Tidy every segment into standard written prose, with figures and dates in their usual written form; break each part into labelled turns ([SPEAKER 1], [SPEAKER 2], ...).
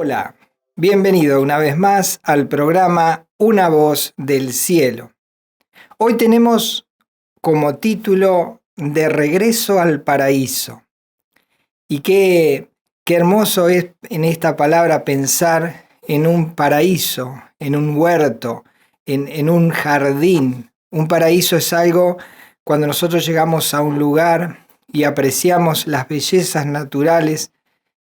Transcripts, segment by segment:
[SPEAKER 1] Hola, bienvenido una vez más al programa Una voz del cielo. Hoy tenemos como título De regreso al paraíso. Y qué hermoso es en esta palabra pensar en un paraíso, en un huerto, en un jardín. Un paraíso es algo cuando nosotros llegamos a un lugar y apreciamos las bellezas naturales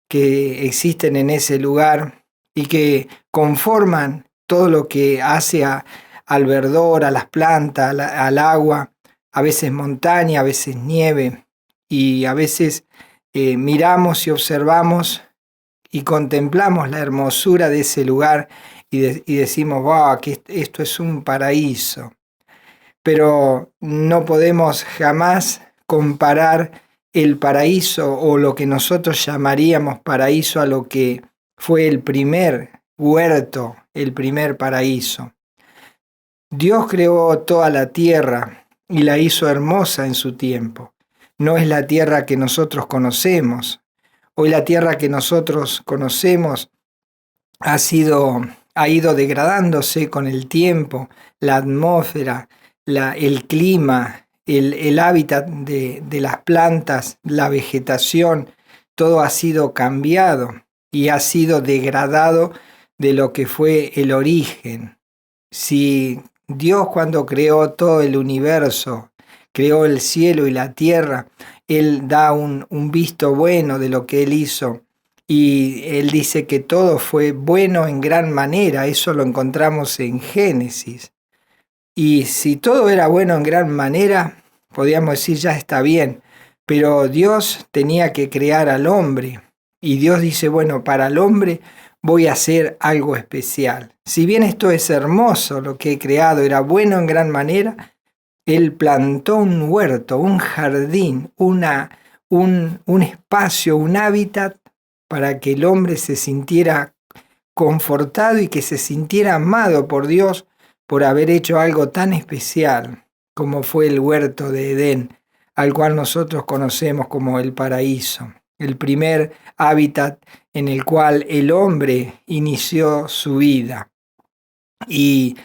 [SPEAKER 1] que existen en ese lugar y que conforman todo lo que hace al verdor, a las plantas, al agua, a veces montaña, a veces nieve, y a veces miramos y observamos y contemplamos la hermosura de ese lugar y decimos, wow, que esto es un paraíso. Pero no podemos jamás comparar el paraíso o lo que nosotros llamaríamos paraíso a lo que fue el primer huerto, el primer paraíso. Dios creó toda la tierra y la hizo hermosa en su tiempo. No es la tierra que nosotros conocemos. Hoy la tierra que nosotros conocemos ha ido degradándose con el tiempo, la atmósfera, el clima, el hábitat de las plantas, la vegetación, todo ha sido cambiado y ha sido degradado de lo que fue el origen. Si Dios, cuando creó todo el universo, creó el cielo y la tierra, Él da un visto bueno de lo que Él hizo. Y Él dice que todo fue bueno en gran manera, eso lo encontramos en Génesis. Y si todo era bueno en gran manera, podríamos decir ya está bien, pero Dios tenía que crear al hombre. Y Dios dice, bueno, para el hombre voy a hacer algo especial. Si bien esto es hermoso, lo que he creado era bueno en gran manera, Él plantó un huerto, un jardín, un espacio, un hábitat para que el hombre se sintiera confortado y que se sintiera amado por Dios por haber hecho algo tan especial como fue el huerto de Edén, al cual nosotros conocemos como el paraíso, el primer hábitat en el cual el hombre inició su vida. Y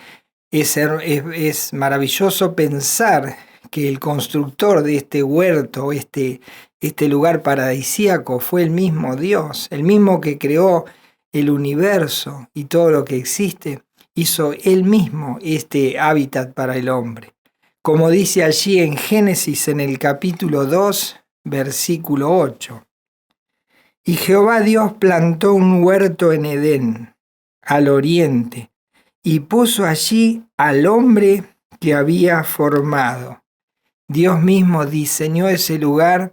[SPEAKER 1] es maravilloso pensar que el constructor de este huerto, este lugar paradisíaco, fue el mismo Dios, el mismo que creó el universo y todo lo que existe, hizo él mismo este hábitat para el hombre. Como dice allí en Génesis en el capítulo 2, versículo 8. Y Jehová Dios plantó un huerto en Edén, al oriente, y puso allí al hombre que había formado. Dios mismo diseñó ese lugar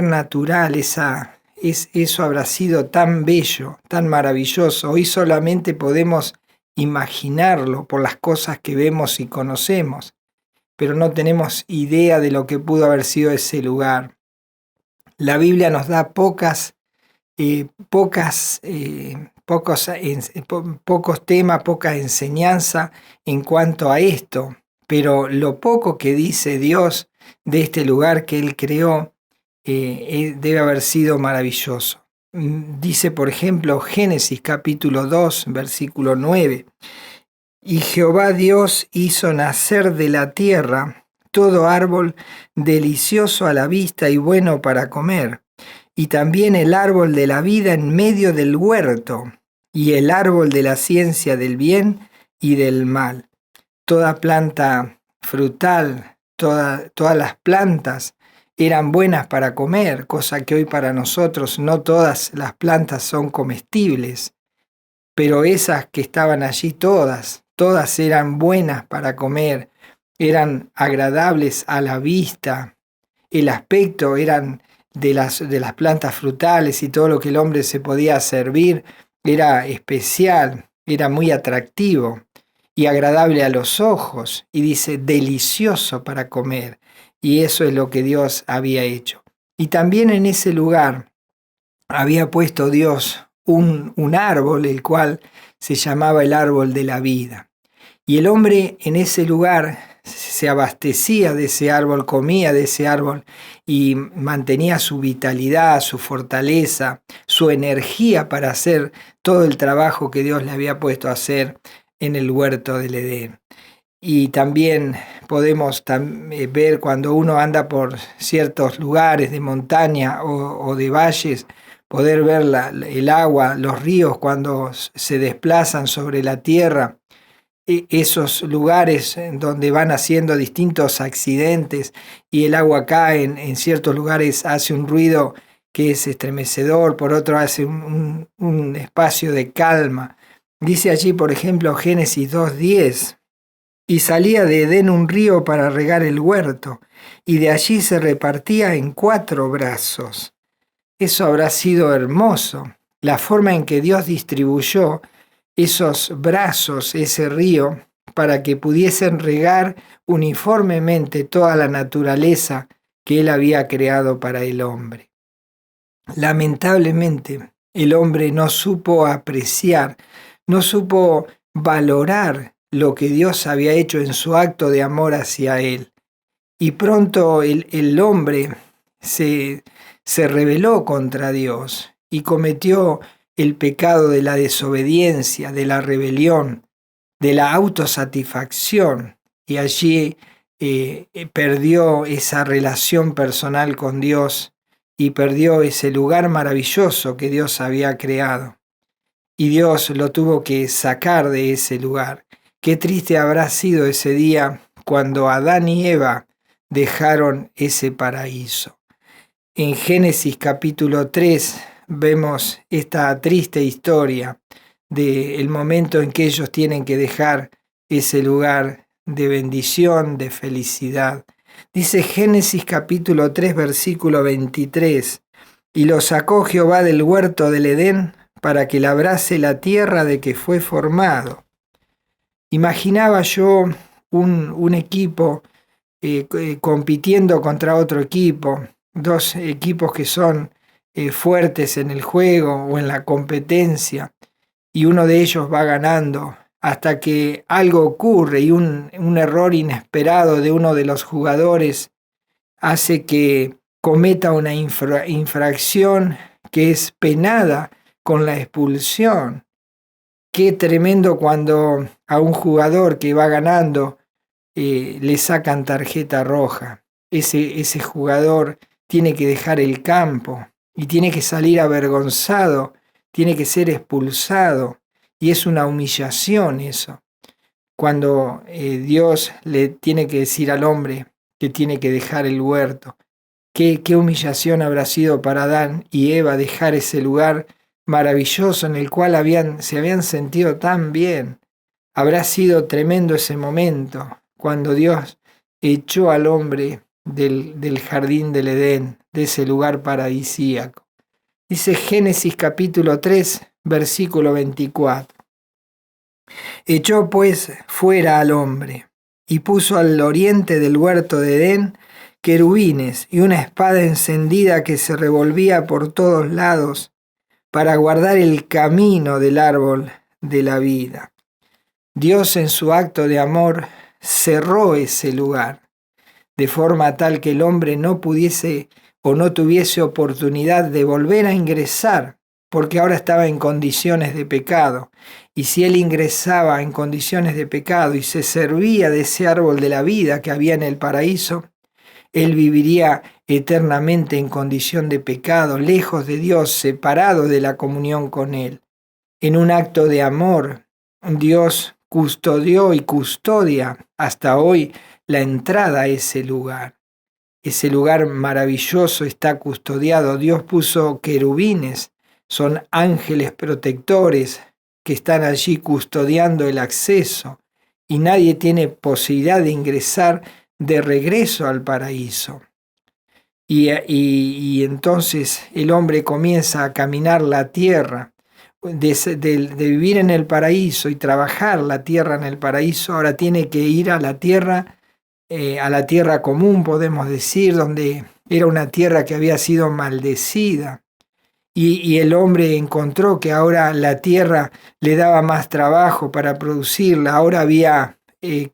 [SPEAKER 1] natural, eso habrá sido tan bello, tan maravilloso. Hoy solamente podemos imaginarlo por las cosas que vemos y conocemos, pero no tenemos idea de lo que pudo haber sido ese lugar. La Biblia nos da pocos temas, poca enseñanza en cuanto a esto, pero lo poco que dice Dios de este lugar que Él creó debe haber sido maravilloso. Dice, por ejemplo, Génesis capítulo 2, versículo 9, y Jehová Dios hizo nacer de la tierra todo árbol delicioso a la vista y bueno para comer, y también el árbol de la vida en medio del huerto, y el árbol de la ciencia del bien y del mal. Toda planta frutal, todas las plantas eran buenas para comer, cosa que hoy para nosotros no todas las plantas son comestibles, pero esas que estaban allí todas eran buenas para comer, eran agradables a la vista, el aspecto eran de las plantas frutales y todo lo que el hombre se podía servir era especial, era muy atractivo y agradable a los ojos, y dice delicioso para comer, y eso es lo que Dios había hecho. Y también en ese lugar había puesto Dios un árbol, el cual se llamaba el árbol de la vida. Y el hombre en ese lugar se abastecía de ese árbol, comía de ese árbol y mantenía su vitalidad, su fortaleza, su energía para hacer todo el trabajo que Dios le había puesto a hacer en el huerto del Edén. Y también podemos ver cuando uno anda por ciertos lugares de montaña o de valles, poder ver el agua, los ríos cuando se desplazan sobre la tierra, esos lugares en donde van haciendo distintos accidentes y el agua cae en ciertos lugares, hace un ruido que es estremecedor, por otro hace un espacio de calma. Dice allí, por ejemplo, Génesis 2:10, y salía de Edén un río para regar el huerto, y de allí se repartía en 4 brazos. Eso habrá sido hermoso, la forma en que Dios distribuyó esos brazos, ese río, para que pudiesen regar uniformemente toda la naturaleza que Él había creado para el hombre. Lamentablemente, el hombre no supo apreciar, no supo valorar lo que Dios había hecho en su acto de amor hacia Él. Y pronto el hombre se rebeló contra Dios y cometió el pecado de la desobediencia, de la rebelión, de la autosatisfacción, y allí perdió esa relación personal con Dios y perdió ese lugar maravilloso que Dios había creado. Y Dios lo tuvo que sacar de ese lugar. Qué triste habrá sido ese día cuando Adán y Eva dejaron ese paraíso. En Génesis capítulo 3 vemos esta triste historia del momento en que ellos tienen que dejar ese lugar de bendición, de felicidad. Dice Génesis capítulo 3 versículo 23, y lo sacó Jehová del huerto del Edén para que labrase la tierra de que fue formado. Imaginaba yo un equipo compitiendo contra otro equipo, 2 equipos que son fuertes en el juego o en la competencia, y uno de ellos va ganando hasta que algo ocurre y un error inesperado de uno de los jugadores hace que cometa una infracción que es penada con la expulsión. Qué tremendo cuando a un jugador que va ganando le sacan tarjeta roja. Ese jugador tiene que dejar el campo y tiene que salir avergonzado, tiene que ser expulsado, y es una humillación eso. Cuando Dios le tiene que decir al hombre que tiene que dejar el huerto, qué humillación habrá sido para Adán y Eva dejar ese lugar maravilloso en el cual se habían sentido tan bien. Habrá sido tremendo ese momento cuando Dios echó al hombre del jardín del Edén, de ese lugar paradisíaco. Dice Génesis capítulo 3, versículo 24. Echó pues fuera al hombre, y puso al oriente del huerto de Edén querubines y una espada encendida que se revolvía por todos lados para guardar el camino del árbol de la vida. Dios en su acto de amor cerró ese lugar, de forma tal que el hombre no pudiese o no tuviese oportunidad de volver a ingresar, porque ahora estaba en condiciones de pecado. Y si él ingresaba en condiciones de pecado y se servía de ese árbol de la vida que había en el paraíso, él viviría eternamente en condición de pecado, lejos de Dios, separado de la comunión con Él. En un acto de amor, Dios custodió y custodia hasta hoy la entrada a ese lugar. Ese lugar maravilloso está custodiado. Dios puso querubines, son ángeles protectores que están allí custodiando el acceso, y nadie tiene posibilidad de ingresar de regreso al paraíso. Y entonces el hombre comienza a caminar la tierra, de vivir en el paraíso y trabajar la tierra en el paraíso, ahora tiene que ir a la tierra común, podemos decir, donde era una tierra que había sido maldecida. Y el hombre encontró que ahora la tierra le daba más trabajo para producirla, ahora había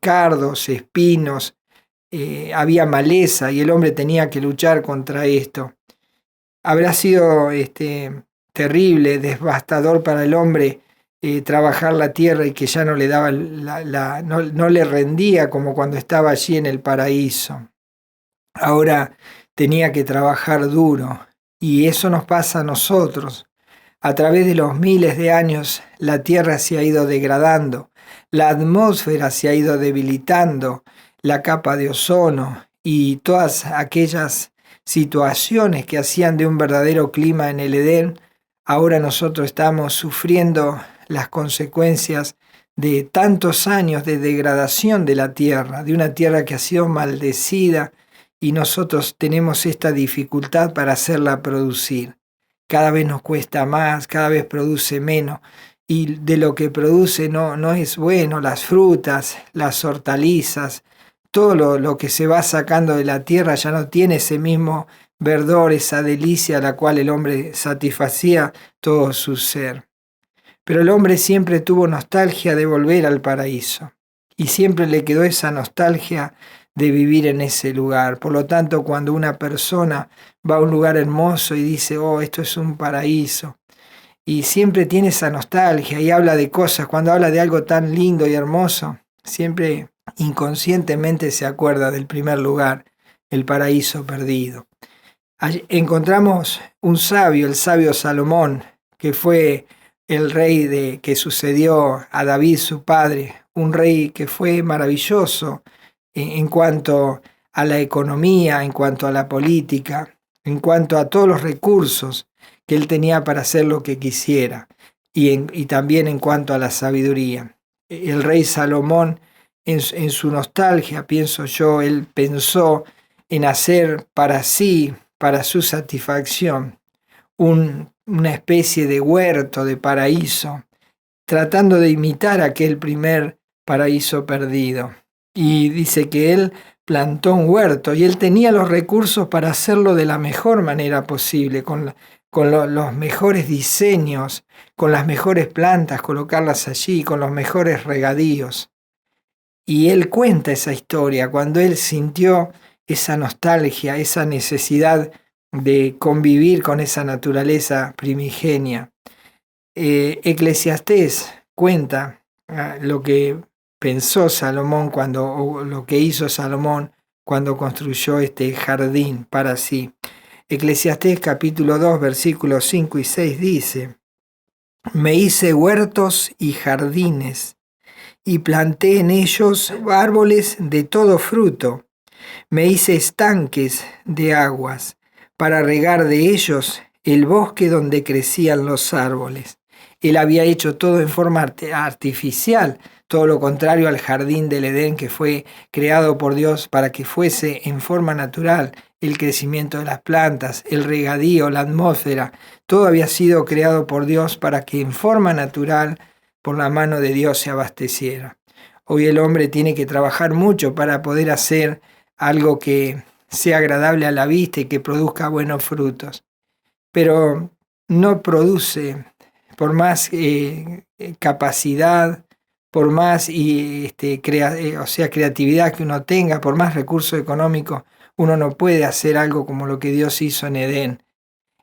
[SPEAKER 1] cardos, espinos, había maleza y el hombre tenía que luchar contra esto. Habrá sido terrible, devastador para el hombre trabajar la tierra y que ya no le daba no le rendía como cuando estaba allí en el paraíso. Ahora tenía que trabajar duro y eso nos pasa a nosotros. A través de los miles de años la tierra se ha ido degradando, la atmósfera se ha ido debilitando, la capa de ozono y todas aquellas situaciones que hacían de un verdadero clima en el Edén, ahora nosotros estamos sufriendo las consecuencias de tantos años de degradación de la tierra, de una tierra que ha sido maldecida y nosotros tenemos esta dificultad para hacerla producir. Cada vez nos cuesta más, cada vez produce menos y de lo que produce no es bueno, las frutas, las hortalizas, todo lo que se va sacando de la tierra ya no tiene ese mismo verdor, esa delicia a la cual el hombre satisfacía todo su ser. Pero el hombre siempre tuvo nostalgia de volver al paraíso y siempre le quedó esa nostalgia de vivir en ese lugar. Por lo tanto, cuando una persona va a un lugar hermoso y dice, oh, esto es un paraíso, y siempre tiene esa nostalgia y habla de cosas, cuando habla de algo tan lindo y hermoso, siempre inconscientemente se acuerda del primer lugar, el paraíso perdido. Allí encontramos un sabio, el sabio Salomón, que fue el rey que sucedió a David, su padre, un rey que fue maravilloso en cuanto a la economía, en cuanto a la política, en cuanto a todos los recursos que él tenía para hacer lo que quisiera, y también en cuanto a la sabiduría. El rey Salomón, en su nostalgia, pienso yo, él pensó en hacer para sí, para su satisfacción, una especie de huerto, de paraíso, tratando de imitar aquel primer paraíso perdido. Y dice que él plantó un huerto y él tenía los recursos para hacerlo de la mejor manera posible, con los mejores diseños, con las mejores plantas, colocarlas allí, con los mejores regadíos. Y él cuenta esa historia, cuando él sintió esa nostalgia, esa necesidad de convivir con esa naturaleza primigenia. Eclesiastés cuenta lo que pensó Salomón o lo que hizo Salomón cuando construyó este jardín para sí. Eclesiastés capítulo 2 versículos 5 y 6 dice: Me hice huertos y jardines, y planté en ellos árboles de todo fruto. Me hice estanques de aguas, para regar de ellos el bosque donde crecían los árboles. Él había hecho todo en forma artificial, todo lo contrario al jardín del Edén, que fue creado por Dios para que fuese en forma natural el crecimiento de las plantas, el regadío, la atmósfera. Todo había sido creado por Dios para que en forma natural, por la mano de Dios, se abasteciera. Hoy el hombre tiene que trabajar mucho para poder hacer algo que sea agradable a la vista y que produzca buenos frutos. Pero no produce, por más capacidad, por más creatividad que uno tenga, por más recursos económicos, uno no puede hacer algo como lo que Dios hizo en Edén.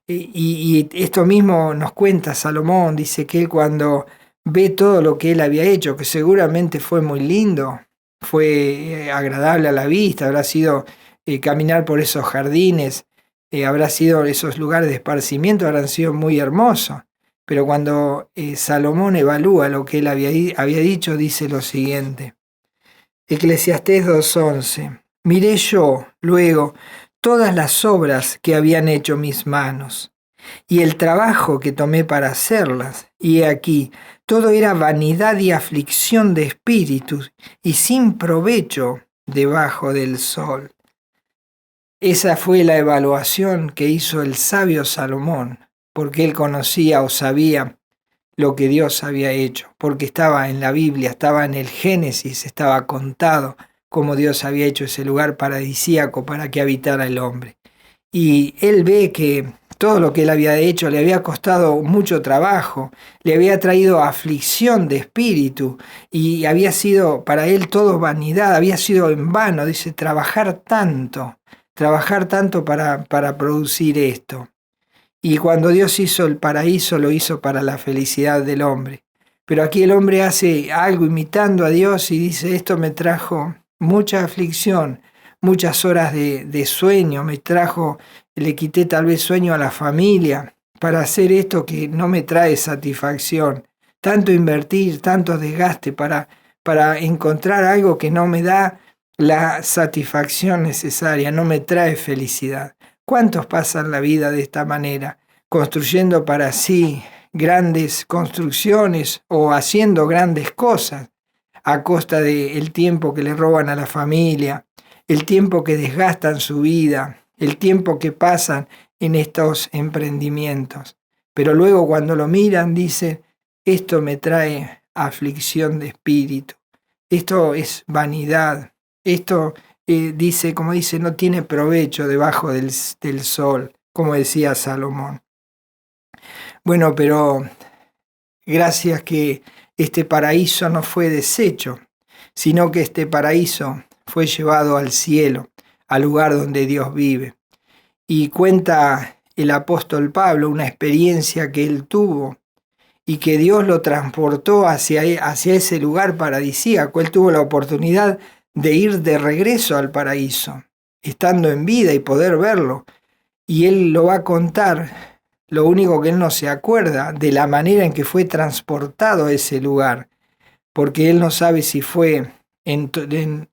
[SPEAKER 1] Y esto mismo nos cuenta Salomón, dice que él cuando ve todo lo que él había hecho, que seguramente fue muy lindo, fue agradable a la vista, habrá sido caminar por esos jardines, habrá sido esos lugares de esparcimiento, habrán sido muy hermosos. Pero cuando Salomón evalúa lo que él había dicho, dice lo siguiente. Eclesiastés 2:11. Miré yo, luego, todas las obras que habían hecho mis manos, y el trabajo que tomé para hacerlas, y he aquí, todo era vanidad y aflicción de espíritus, y sin provecho debajo del sol. Esa fue la evaluación que hizo el sabio Salomón, porque él conocía o sabía lo que Dios había hecho, porque estaba en la Biblia, estaba en el Génesis, estaba contado cómo Dios había hecho ese lugar paradisíaco para que habitara el hombre. Y él ve que todo lo que él había hecho le había costado mucho trabajo, le había traído aflicción de espíritu y había sido para él todo vanidad, había sido en vano, dice, trabajar tanto para producir esto. Y cuando Dios hizo el paraíso, lo hizo para la felicidad del hombre. Pero aquí el hombre hace algo imitando a Dios y dice, esto me trajo mucha aflicción, muchas horas de sueño, le quité tal vez sueño a la familia para hacer esto que no me trae satisfacción. Tanto invertir, tanto desgaste para encontrar algo que no me da la satisfacción necesaria, no me trae felicidad. ¿Cuántos pasan la vida de esta manera, construyendo para sí grandes construcciones o haciendo grandes cosas a costa del tiempo que le roban a la familia, el tiempo que desgastan su vida, el tiempo que pasan en estos emprendimientos? Pero luego cuando lo miran dicen, esto me trae aflicción de espíritu, esto es vanidad, esto dice, como dice, no tiene provecho debajo del sol, como decía Salomón. Bueno, pero gracias que este paraíso no fue deshecho, sino que este paraíso fue llevado al cielo, al lugar donde Dios vive. Y cuenta el apóstol Pablo una experiencia que él tuvo y que Dios lo transportó hacia ese lugar paradisíaco. Él tuvo la oportunidad de ir de regreso al paraíso, estando en vida y poder verlo. Y él lo va a contar. Lo único que él no se acuerda de la manera en que fue transportado a ese lugar, porque él no sabe si fue en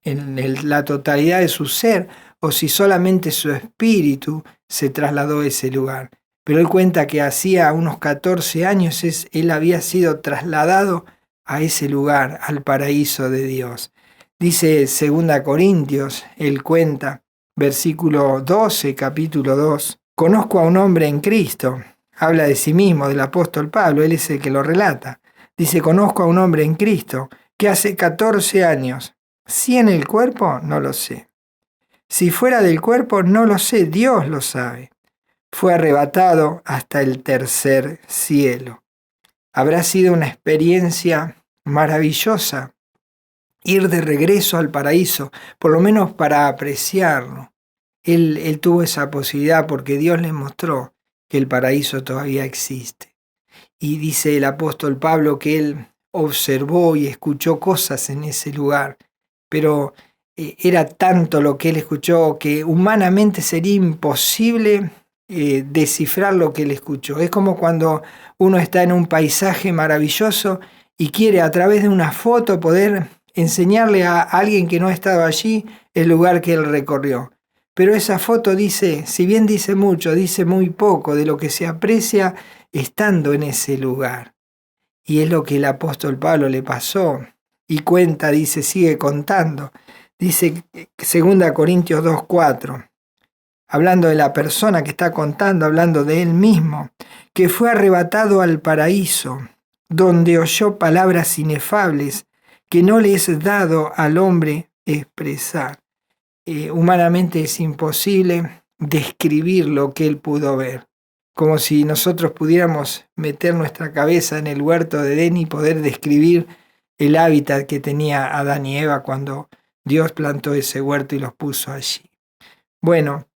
[SPEAKER 1] la totalidad de su ser o si solamente su espíritu se trasladó a ese lugar. Pero él cuenta que hacía unos 14 años él había sido trasladado a ese lugar, al paraíso de Dios. Dice 2 Corintios, él cuenta, versículo 12, capítulo 2. Conozco a un hombre en Cristo, habla de sí mismo, del apóstol Pablo, él es el que lo relata. Dice, conozco a un hombre en Cristo que hace 14 años, si en el cuerpo, no lo sé. Si fuera del cuerpo, no lo sé, Dios lo sabe. Fue arrebatado hasta el tercer cielo. Habrá sido una experiencia maravillosa ir de regreso al paraíso, por lo menos para apreciarlo. Él tuvo esa posibilidad porque Dios le mostró que el paraíso todavía existe. Y dice el apóstol Pablo que él observó y escuchó cosas en ese lugar, pero era tanto lo que él escuchó que humanamente sería imposible descifrar lo que él escuchó. Es como cuando uno está en un paisaje maravilloso y quiere a través de una foto poder enseñarle a alguien que no ha estado allí el lugar que él recorrió. Pero esa foto dice, si bien dice mucho, dice muy poco de lo que se aprecia estando en ese lugar. Y es lo que el apóstol Pablo le pasó. Y cuenta, dice, sigue contando. Dice 2 Corintios 2:4, hablando de la persona que está contando, hablando de él mismo, que fue arrebatado al paraíso, donde oyó palabras inefables que no le es dado al hombre expresar. Humanamente es imposible describir lo que él pudo ver. Como si nosotros pudiéramos meter nuestra cabeza en el huerto de Edén y poder describir el hábitat que tenía Adán y Eva cuando Dios plantó ese huerto y los puso allí. Bueno,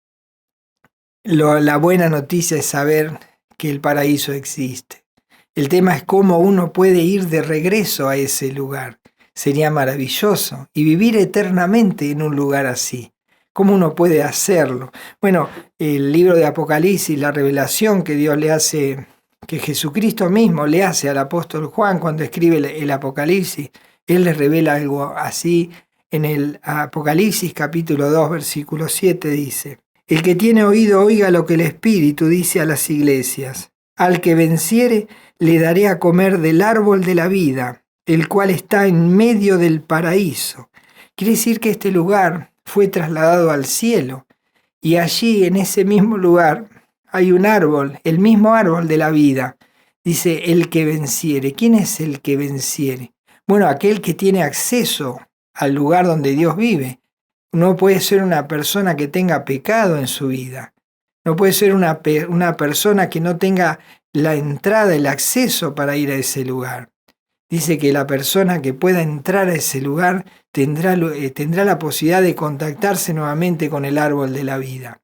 [SPEAKER 1] la buena noticia es saber que el paraíso existe. El tema es cómo uno puede ir de regreso a ese lugar. Sería maravilloso y vivir eternamente en un lugar así. ¿Cómo uno puede hacerlo? Bueno, el libro de Apocalipsis, la revelación que Dios le hace, que Jesucristo mismo le hace al apóstol Juan cuando escribe el Apocalipsis, él le revela algo así. En el Apocalipsis capítulo 2, versículo 7 dice, el que tiene oído oiga lo que el Espíritu dice a las iglesias. Al que venciere le daré a comer del árbol de la vida, el cual está en medio del paraíso. Quiere decir que este lugar fue trasladado al cielo y allí en ese mismo lugar hay un árbol, el mismo árbol de la vida. Dice el que venciere. ¿Quién es el que venciere? Bueno, aquel que tiene acceso al lugar donde Dios vive. No puede ser una persona que tenga pecado en su vida. No puede ser una persona que no tenga la entrada, el acceso para ir a ese lugar. Dice que la persona que pueda entrar a ese lugar tendrá la posibilidad de contactarse nuevamente con el árbol de la vida.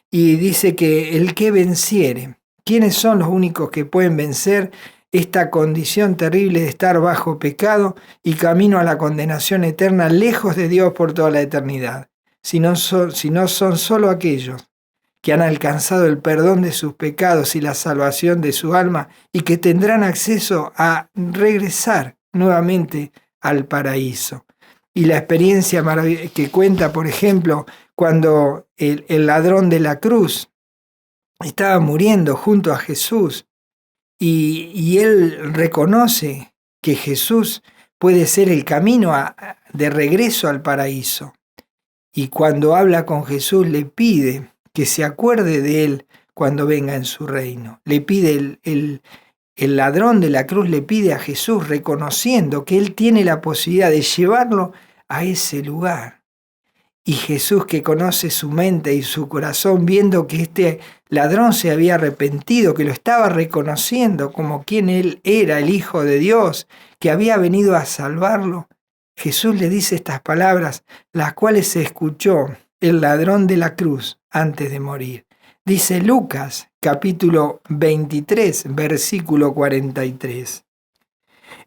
[SPEAKER 1] Y dice que el que venciere, ¿quiénes son los únicos que pueden vencer esta condición terrible de estar bajo pecado y camino a la condenación eterna, lejos de Dios por toda la eternidad? Si no son solo aquellos que han alcanzado el perdón de sus pecados y la salvación de su alma y que tendrán acceso a regresar nuevamente al paraíso. Y la experiencia que cuenta, por ejemplo, cuando el ladrón de la cruz estaba muriendo junto a Jesús y él reconoce que Jesús puede ser el camino de regreso al paraíso. Y cuando habla con Jesús le pide que se acuerde de él cuando venga en su reino. Le pide el ladrón de la cruz, le pide a Jesús, reconociendo que él tiene la posibilidad de llevarlo a ese lugar. Y Jesús, que conoce su mente y su corazón, viendo que este ladrón se había arrepentido, que lo estaba reconociendo como quien él era, el Hijo de Dios, que había venido a salvarlo, Jesús le dice estas palabras, las cuales se escuchó el ladrón de la cruz antes de morir. Dice Lucas, capítulo 23, versículo 43.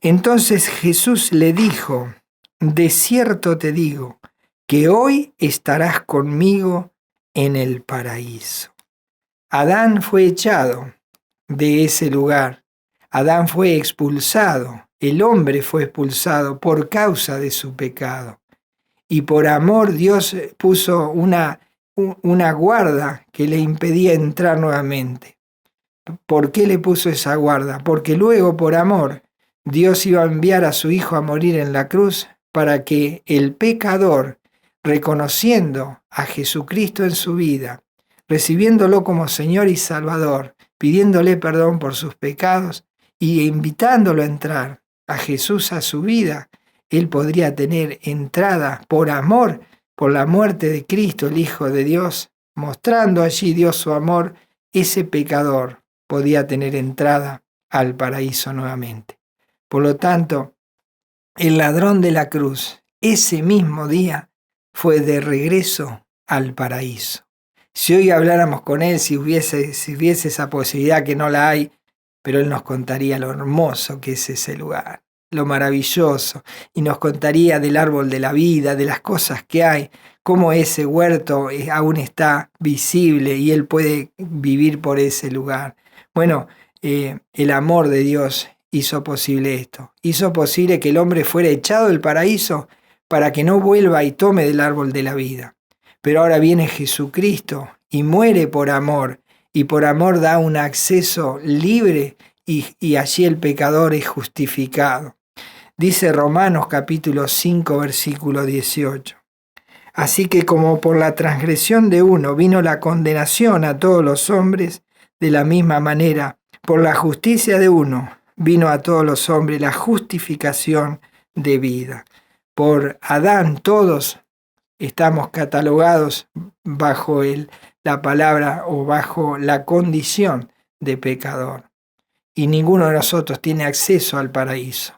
[SPEAKER 1] Entonces Jesús le dijo, de cierto te digo, que hoy estarás conmigo en el paraíso. Adán fue echado de ese lugar. Adán fue expulsado. El hombre fue expulsado por causa de su pecado. Y por amor Dios puso una guarda que le impedía entrar nuevamente. ¿Por qué le puso esa guarda? Porque luego, por amor, Dios iba a enviar a su Hijo a morir en la cruz para que el pecador, reconociendo a Jesucristo en su vida, recibiéndolo como Señor y Salvador, pidiéndole perdón por sus pecados y invitándolo a entrar a Jesús a su vida, él podría tener entrada por amor, por la muerte de Cristo, el Hijo de Dios, mostrando allí Dios su amor, ese pecador podía tener entrada al paraíso nuevamente. Por lo tanto, el ladrón de la cruz, ese mismo día, fue de regreso al paraíso. Si hoy habláramos con él, si hubiese esa posibilidad, que no la hay, pero él nos contaría lo hermoso que es ese lugar, lo maravilloso, y nos contaría del árbol de la vida, de las cosas que hay, cómo ese huerto aún está visible y él puede vivir por ese lugar. Bueno, el amor de Dios hizo posible esto, hizo posible que el hombre fuera echado del paraíso para que no vuelva y tome del árbol de la vida. Pero ahora viene Jesucristo y muere por amor, y por amor da un acceso libre y allí el pecador es justificado. Dice Romanos capítulo 5 versículo 18. Así que como por la transgresión de uno vino la condenación a todos los hombres, de la misma manera, por la justicia de uno vino a todos los hombres la justificación de vida. Por Adán todos estamos catalogados bajo la palabra o bajo la condición de pecador. Y ninguno de nosotros tiene acceso al paraíso,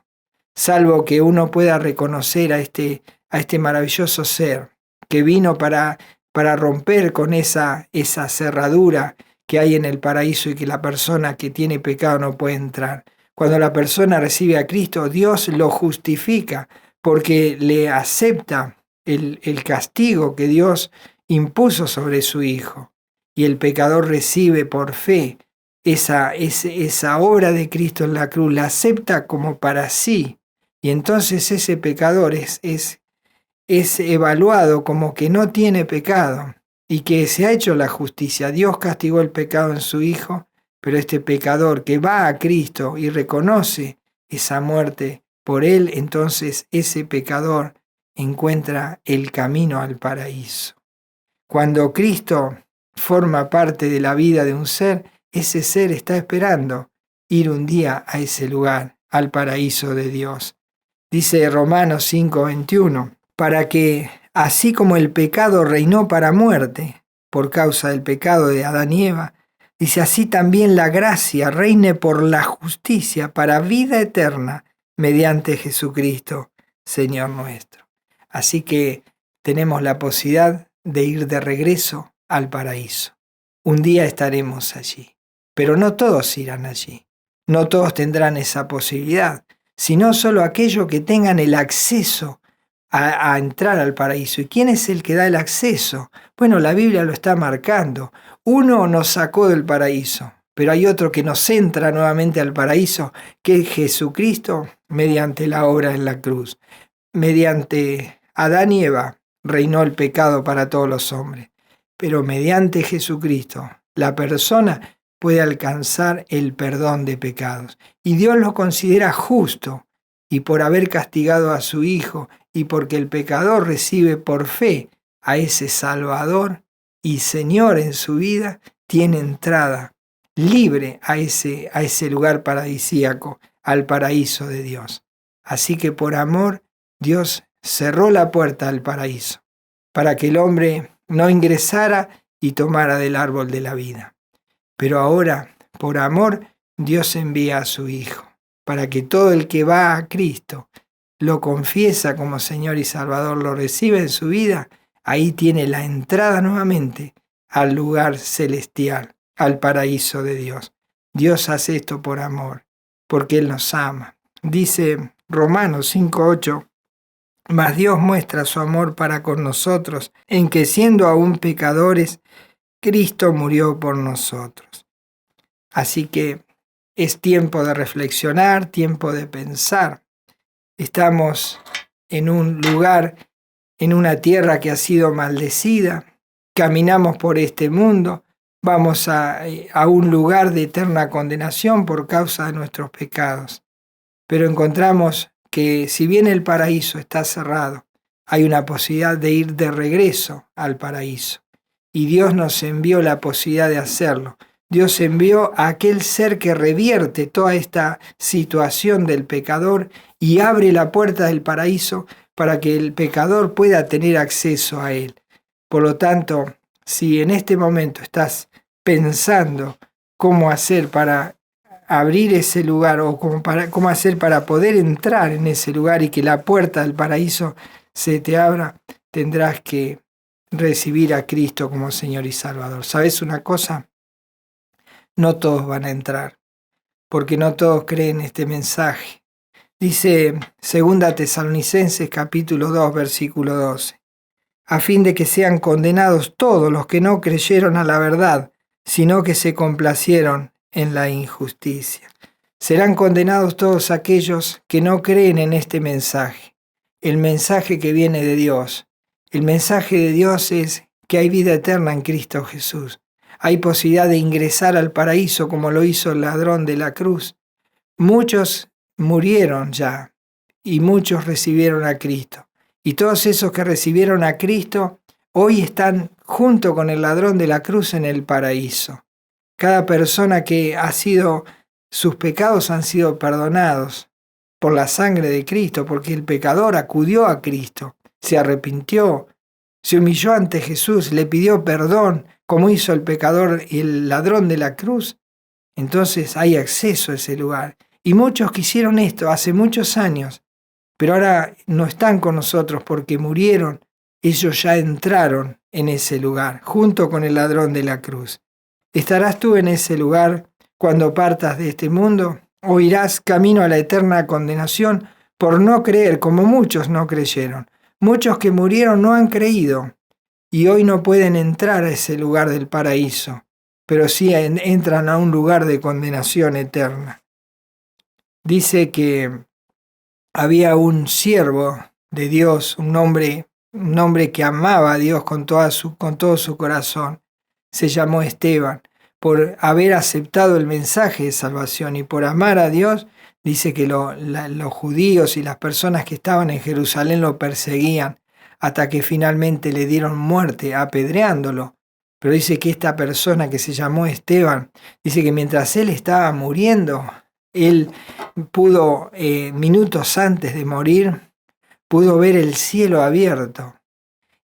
[SPEAKER 1] salvo que uno pueda reconocer a este maravilloso ser que vino para romper con esa cerradura que hay en el paraíso y que la persona que tiene pecado no puede entrar. Cuando la persona recibe a Cristo, Dios lo justifica porque le acepta el castigo que Dios impuso sobre su Hijo. Y el pecador recibe por fe esa obra de Cristo en la cruz, la acepta como para sí. Y entonces ese pecador es evaluado como que no tiene pecado y que se ha hecho la justicia. Dios castigó el pecado en su Hijo, pero este pecador que va a Cristo y reconoce esa muerte por él, entonces ese pecador encuentra el camino al paraíso. Cuando Cristo forma parte de la vida de un ser, ese ser está esperando ir un día a ese lugar, al paraíso de Dios. Dice Romanos 5:21, para que, así como el pecado reinó para muerte, por causa del pecado de Adán y Eva, dice así también la gracia reine por la justicia para vida eterna mediante Jesucristo, Señor nuestro. Así que tenemos la posibilidad de ir de regreso al paraíso. Un día estaremos allí, pero no todos irán allí. No todos tendrán esa posibilidad, sino solo aquellos que tengan el acceso a entrar al paraíso. ¿Y quién es el que da el acceso? Bueno, la Biblia lo está marcando. Uno nos sacó del paraíso, pero hay otro que nos entra nuevamente al paraíso, que es Jesucristo mediante la obra en la cruz. Mediante Adán y Eva reinó el pecado para todos los hombres, pero mediante Jesucristo la persona puede alcanzar el perdón de pecados. Y Dios lo considera justo, y por haber castigado a su Hijo, y porque el pecador recibe por fe a ese Salvador y Señor en su vida, tiene entrada libre a ese lugar paradisíaco, al paraíso de Dios. Así que por amor, Dios cerró la puerta al paraíso, para que el hombre no ingresara y tomara del árbol de la vida. Pero ahora, por amor, Dios envía a su Hijo, para que todo el que va a Cristo, lo confiesa como Señor y Salvador, lo recibe en su vida, ahí tiene la entrada nuevamente al lugar celestial, al paraíso de Dios. Dios hace esto por amor, porque Él nos ama. Dice Romanos 5:8, mas Dios muestra su amor para con nosotros, en que siendo aún pecadores, Cristo murió por nosotros. Así que es tiempo de reflexionar, tiempo de pensar. Estamos en un lugar, en una tierra que ha sido maldecida. Caminamos por este mundo, vamos a un lugar de eterna condenación por causa de nuestros pecados. Pero encontramos que si bien el paraíso está cerrado, hay una posibilidad de ir de regreso al paraíso. Y Dios nos envió la posibilidad de hacerlo. Dios envió a aquel ser que revierte toda esta situación del pecador y abre la puerta del paraíso para que el pecador pueda tener acceso a él. Por lo tanto, si en este momento estás pensando cómo hacer para abrir ese lugar o cómo hacer para poder entrar en ese lugar y que la puerta del paraíso se te abra, tendrás que recibir a Cristo como Señor y Salvador. ¿Sabes una cosa? No todos van a entrar, porque no todos creen este mensaje. Dice 2 Tesalonicenses capítulo 2, versículo 12, a fin de que sean condenados todos los que no creyeron a la verdad, sino que se complacieron en la injusticia. Serán condenados todos aquellos que no creen en este mensaje, el mensaje que viene de Dios. El mensaje de Dios es que hay vida eterna en Cristo Jesús. Hay posibilidad de ingresar al paraíso como lo hizo el ladrón de la cruz. Muchos murieron ya y muchos recibieron a Cristo. Y todos esos que recibieron a Cristo hoy están junto con el ladrón de la cruz en el paraíso. Cada persona que sus pecados han sido perdonados por la sangre de Cristo, porque el pecador acudió a Cristo, se arrepintió, se humilló ante Jesús, le pidió perdón, como hizo el pecador y el ladrón de la cruz. Entonces hay acceso a ese lugar. Y muchos quisieron esto hace muchos años, pero ahora no están con nosotros porque murieron. Ellos ya entraron en ese lugar, junto con el ladrón de la cruz. ¿Estarás tú en ese lugar cuando partas de este mundo? ¿O irás camino a la eterna condenación por no creer, como muchos no creyeron? Muchos que murieron no han creído y hoy no pueden entrar a ese lugar del paraíso, pero sí entran a un lugar de condenación eterna. Dice que había un siervo de Dios, un hombre que amaba a Dios con todo su corazón. Se llamó Esteban. Por haber aceptado el mensaje de salvación y por amar a Dios, dice que los judíos y las personas que estaban en Jerusalén lo perseguían hasta que finalmente le dieron muerte apedreándolo. Pero dice que esta persona que se llamó Esteban, dice que mientras él estaba muriendo, él pudo, minutos antes de morir, pudo ver el cielo abierto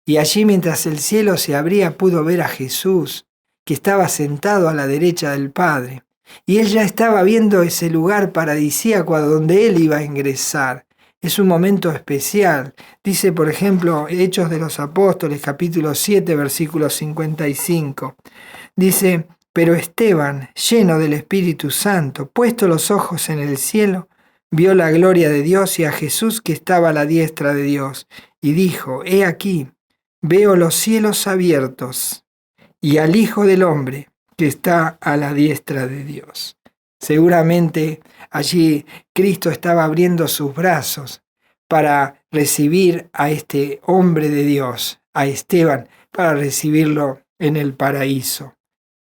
[SPEAKER 1] Y allí, mientras el cielo se abría, pudo ver a Jesús, que estaba sentado a la derecha del Padre. Y él ya estaba viendo ese lugar paradisíaco a donde él iba a ingresar. Es un momento especial. Dice, por ejemplo, Hechos de los Apóstoles, capítulo 7, versículo 55. Dice, pero Esteban, lleno del Espíritu Santo, puesto los ojos en el cielo, vio la gloria de Dios y a Jesús que estaba a la diestra de Dios, y dijo, he aquí, veo los cielos abiertos y al Hijo del Hombre que está a la diestra de Dios. Seguramente allí Cristo estaba abriendo sus brazos para recibir a este hombre de Dios, a Esteban, para recibirlo en el paraíso.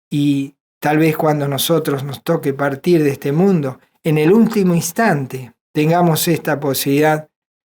[SPEAKER 1] Y tal vez cuando nosotros nos toque partir de este mundo, en el último instante tengamos esta posibilidad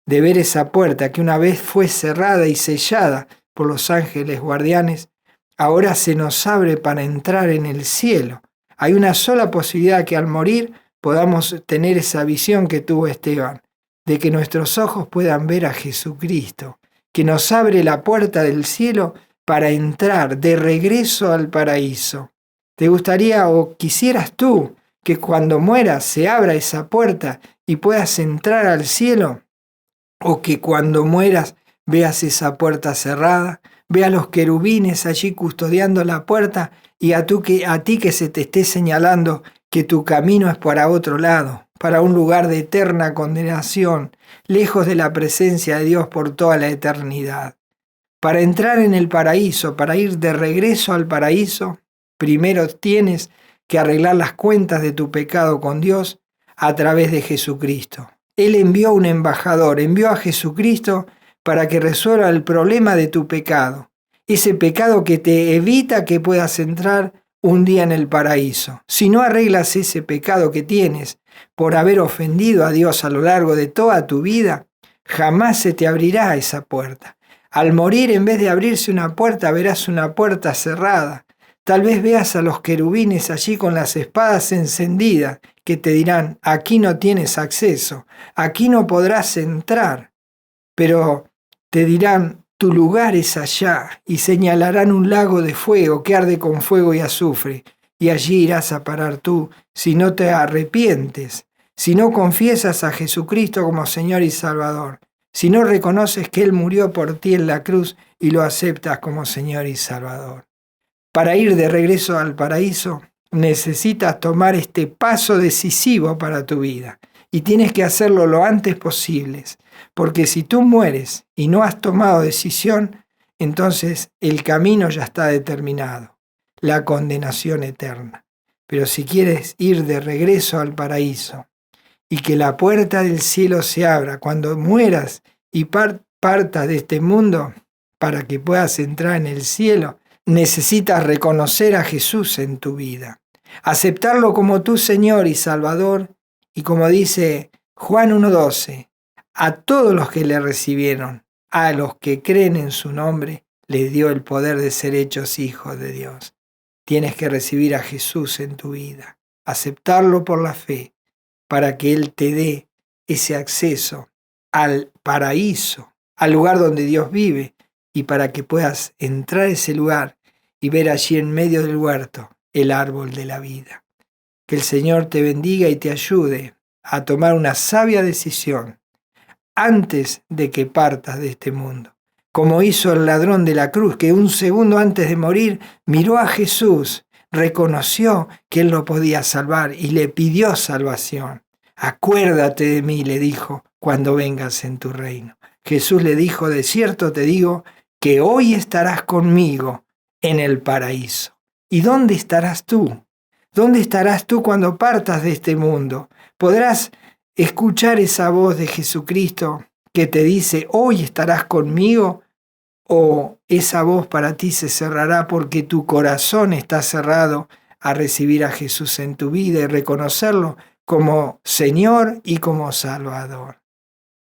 [SPEAKER 1] de ver esa puerta que una vez fue cerrada y sellada por los ángeles guardianes, ahora se nos abre para entrar en el cielo. Hay una sola posibilidad, que al morir podamos tener esa visión que tuvo Esteban, de que nuestros ojos puedan ver a Jesucristo, que nos abre la puerta del cielo para entrar de regreso al paraíso. ¿Te gustaría o quisieras tú que cuando mueras se abra esa puerta y puedas entrar al cielo? ¿O que cuando mueras veas esa puerta cerrada, veas los querubines allí custodiando la puerta y a ti que se te esté señalando que tu camino es para otro lado, para un lugar de eterna condenación, lejos de la presencia de Dios por toda la eternidad? Para entrar en el paraíso, para ir de regreso al paraíso, primero tienes que arreglar las cuentas de tu pecado con Dios a través de Jesucristo. Él envió un embajador, envió a Jesucristo para que resuelva el problema de tu pecado, ese pecado que te evita que puedas entrar un día en el paraíso. Si no arreglas ese pecado que tienes por haber ofendido a Dios a lo largo de toda tu vida, jamás se te abrirá esa puerta. Al morir, en vez de abrirse una puerta, verás una puerta cerrada. Tal vez veas a los querubines allí con las espadas encendidas, que te dirán, aquí no tienes acceso, aquí no podrás entrar. Pero te dirán, tu lugar es allá, y señalarán un lago de fuego que arde con fuego y azufre, y allí irás a parar tú, si no te arrepientes, si no confiesas a Jesucristo como Señor y Salvador, si no reconoces que Él murió por ti en la cruz y lo aceptas como Señor y Salvador. Para ir de regreso al paraíso, necesitas tomar este paso decisivo para tu vida. Y tienes que hacerlo lo antes posible, porque si tú mueres y no has tomado decisión, entonces el camino ya está determinado, la condenación eterna. Pero si quieres ir de regreso al paraíso y que la puerta del cielo se abra cuando mueras y partas de este mundo para que puedas entrar en el cielo, necesitas reconocer a Jesús en tu vida, aceptarlo como tu Señor y Salvador, y como dice Juan 1:12, a todos los que le recibieron, a los que creen en su nombre, les dio el poder de ser hechos hijos de Dios. Tienes que recibir a Jesús en tu vida, aceptarlo por la fe, para que Él te dé ese acceso al paraíso, al lugar donde Dios vive, y para que puedas entrar a ese lugar y ver allí en medio del huerto el árbol de la vida. Que el Señor te bendiga y te ayude a tomar una sabia decisión antes de que partas de este mundo. Como hizo el ladrón de la cruz, que un segundo antes de morir miró a Jesús, reconoció que Él lo podía salvar y le pidió salvación. Acuérdate de mí, le dijo, cuando vengas en tu reino. Jesús le dijo, de cierto te digo, que hoy estarás conmigo en el paraíso. ¿Y dónde estarás tú? ¿Dónde estarás tú cuando partas de este mundo? ¿Podrás escuchar esa voz de Jesucristo que te dice, hoy estarás conmigo? ¿O esa voz para ti se cerrará porque tu corazón está cerrado a recibir a Jesús en tu vida y reconocerlo como Señor y como Salvador?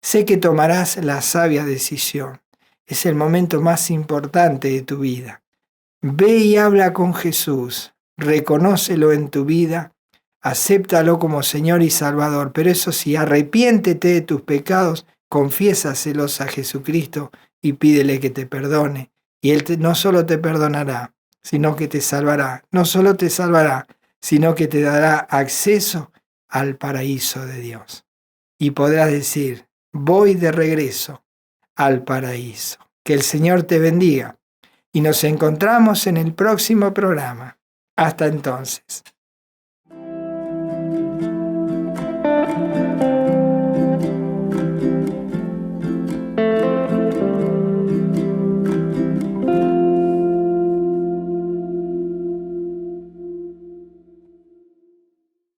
[SPEAKER 1] Sé que tomarás la sabia decisión. Es el momento más importante de tu vida. Ve y habla con Jesús, reconócelo en tu vida, acéptalo como Señor y Salvador, pero eso sí, arrepiéntete de tus pecados, confiésaselos a Jesucristo y pídele que te perdone. Y Él no solo te perdonará, sino que te salvará. No solo te salvará, sino que te dará acceso al paraíso de Dios. Y podrás decir, voy de regreso al paraíso. Que el Señor te bendiga. Y nos encontramos en el próximo programa. Hasta entonces.